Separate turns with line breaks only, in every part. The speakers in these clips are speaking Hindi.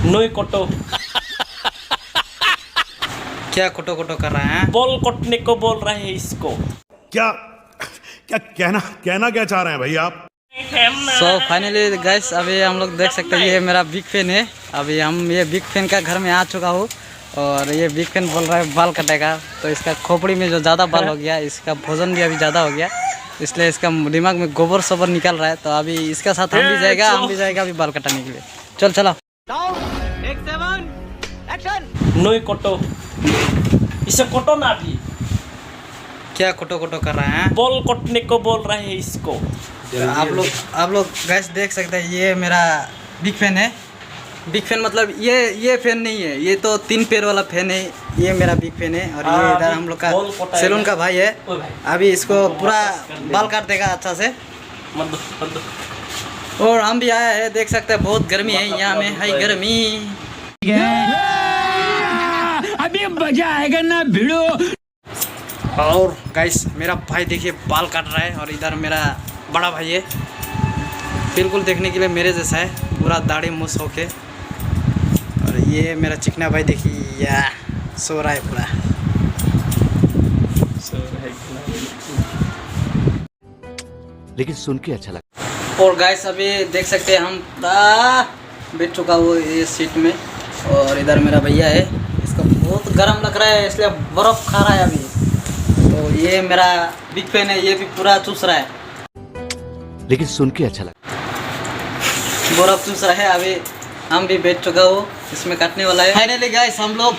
नोई कोटो।
क्या कोटो कोटो कर रहे हैं?
बॉल कोटने को बोल रहे हैं इसको।
क्या क्या कहना क्या चाह रहे हैं भाई आप?
सो फाइनली गाइस अभी हम लोग देख सकते हैं ये मेरा बिग फैन है। अभी हम ये बिग फैन का घर में आ चुका हूँ और ये बिग फैन बोल रहा है बाल कटेगा, तो इसका खोपड़ी में जो ज़्यादा बाल हो गया, इसका भोजन भी अभी ज़्यादा हो गया, इसलिए इसका दिमाग में गोबर सोबर निकल रहा है। तो अभी इसके साथ हम भी जाएगा अभी बाल कटाने के लिए। चल चला।
नोई कोटो, इसे कोटो ना भी।
क्या कोटो कोटो कर रहे हैं?
बॉल कोटने को बोल रहे हैं इसको।
आप लोग गैस देख सकते हैं ये मेरा बिग फैन है। बिग फैन मतलब ये फैन नहीं है, ये तो 3 पैर वाला फैन है। ये मेरा बिग फैन है और ये इधर हम लोग का सैलून का भाई है। अभी इसको पूरा बाल काट देगा अच्छा से। और हम भी आए हैं, देख सकते हैं बहुत गर्मी है यहाँ में, हाई गर्मी।
अभी मजा आएगा ना भिड़ो।
और गाइस मेरा भाई देखिए बाल काट रहा है और इधर मेरा बड़ा भाई है, बिल्कुल देखने के लिए मेरे जैसा है, पूरा दाढ़ी मूछ होके। और ये मेरा चिकना भाई देखिए या सो रहा है पूरा।
लेकिन सुन के अच्छा लगा।
और गाइस अभी देख सकते हैं हम बैठ चुका हूँ ये सीट में और इधर मेरा भैया है, इसको बहुत गर्म लग रहा है इसलिए बर्फ़ खा रहा है अभी। तो ये मेरा बिग फैन है, ये भी पूरा चूस रहा है,
लेकिन सुन के अच्छा लगा।
बर्फ चूस रहा है। अभी हम भी बैठ चुका हूँ, इसमें काटने वाला है। फाइनली गाइस हम लोग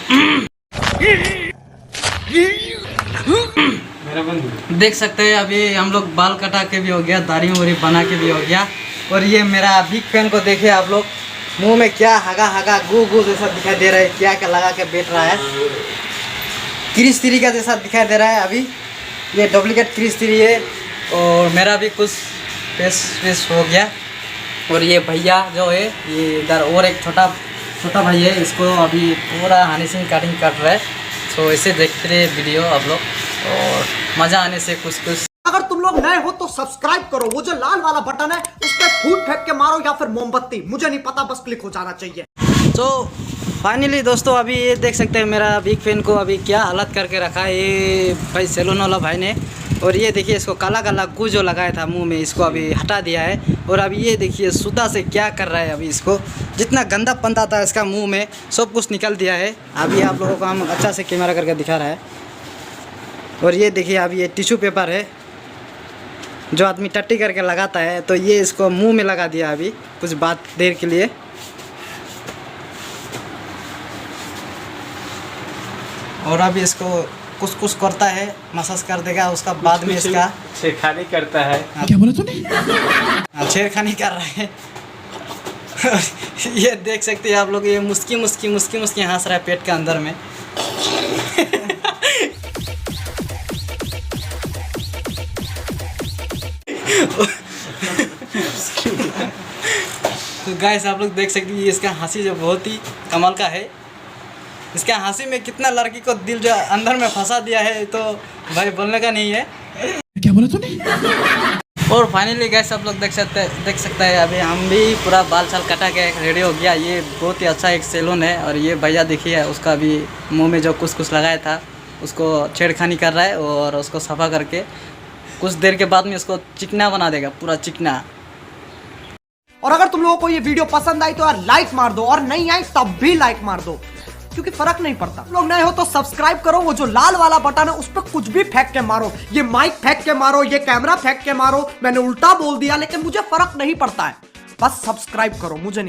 देख सकते हैं अभी हम लोग बाल कटा के भी हो गया, दाढ़ी वाड़ी बना के भी हो गया। और ये मेरा बिग फैन को देखिए आप लोग, मुंह में क्या हगा गू जैसा दिखाई दे रहा है, क्या क्या लगा के बैठ रहा है, क्रिस तिरी का जैसा दिखाई दे रहा है। अभी ये डुप्लीकेट क्रिस तिरी है और मेरा भी कुछ फेस हो गया। और ये भैया जो है ये इधर और एक छोटा भाई है, इसको अभी पूरा हनी सिंह कटिंग काट रहा है। तो ऐसे देखते रहे वीडियो आप लोग और मज़ा आने से कुछ।
अगर तुम लोग नए हो तो सब्सक्राइब करो, वो जो लाल वाला बटन है उस पर फूट फेंक के मारो या फिर मोमबत्ती, मुझे नहीं पता, बस क्लिक हो जाना चाहिए।
तो फाइनली दोस्तों अभी ये देख सकते हैं मेरा बिग फैन को अभी क्या हालत करके रखा है ये भाई सैलून वाला भाई ने। और ये देखिए इसको काला गू जो लगाया था मुंह में, इसको अभी हटा दिया है। और अभी ये देखिए सूता से क्या कर रहा है, अभी इसको जितना गंदा पंता था इसका मुंह में सब कुछ निकल दिया है। अभी आप लोगों को हम अच्छा से कैमरा करके दिखा रहा है। और ये देखिए अभी ये टिश्यू पेपर है जो आदमी टट्टी करके लगाता है, तो ये इसको मुंह में लगा दिया अभी कुछ बात देर के लिए। और अभी इसको कुछ करता है, मसाज कर देगा, उसका बाद में इसका
छेड़खानी करता है।
क्या बोला तूने?
छेड़खानी कर रहा है। ये देख सकते हैं आप लोग, ये मुस्की हंस रहा है पेट के अंदर में। तो गाइस आप लोग देख सकते हैं इसका हंसी जो बहुत ही कमाल का है। इसका हंसी में कितना लड़की को दिल जो अंदर में फंसा दिया है, तो भाई बोलने का नहीं है।
क्या बोला तूने?
और फाइनली गाइस आप लोग देख सकते हैं अभी हम भी पूरा बाल छाल कटा के रेडी हो गया। ये बहुत ही अच्छा एक सैलून है और ये भैया देखिए उसका भी मुंह में जो कुछ लगाया था उसको छेड़खानी कर रहा है और उसको सफ़ा करके कुछ देर के बाद में इसको चिकना बना देगा, पूरा चिकना।
और अगर तुम लोगों को ये वीडियो पसंद आई तो यार लाइक मार दो, और नहीं आई तब भी लाइक मार दो, क्योंकि फर्क नहीं पड़ता। तुम लोग नए हो तो सब्सक्राइब करो, वो जो लाल वाला बटन है उस पर कुछ भी फेंक के मारो, ये माइक फेंक के मारो, ये कैमरा फेंक के मारो, मैंने उल्टा बोल दिया लेकिन मुझे फर्क नहीं पड़ता है, बस सब्सक्राइब करो, मुझे नहीं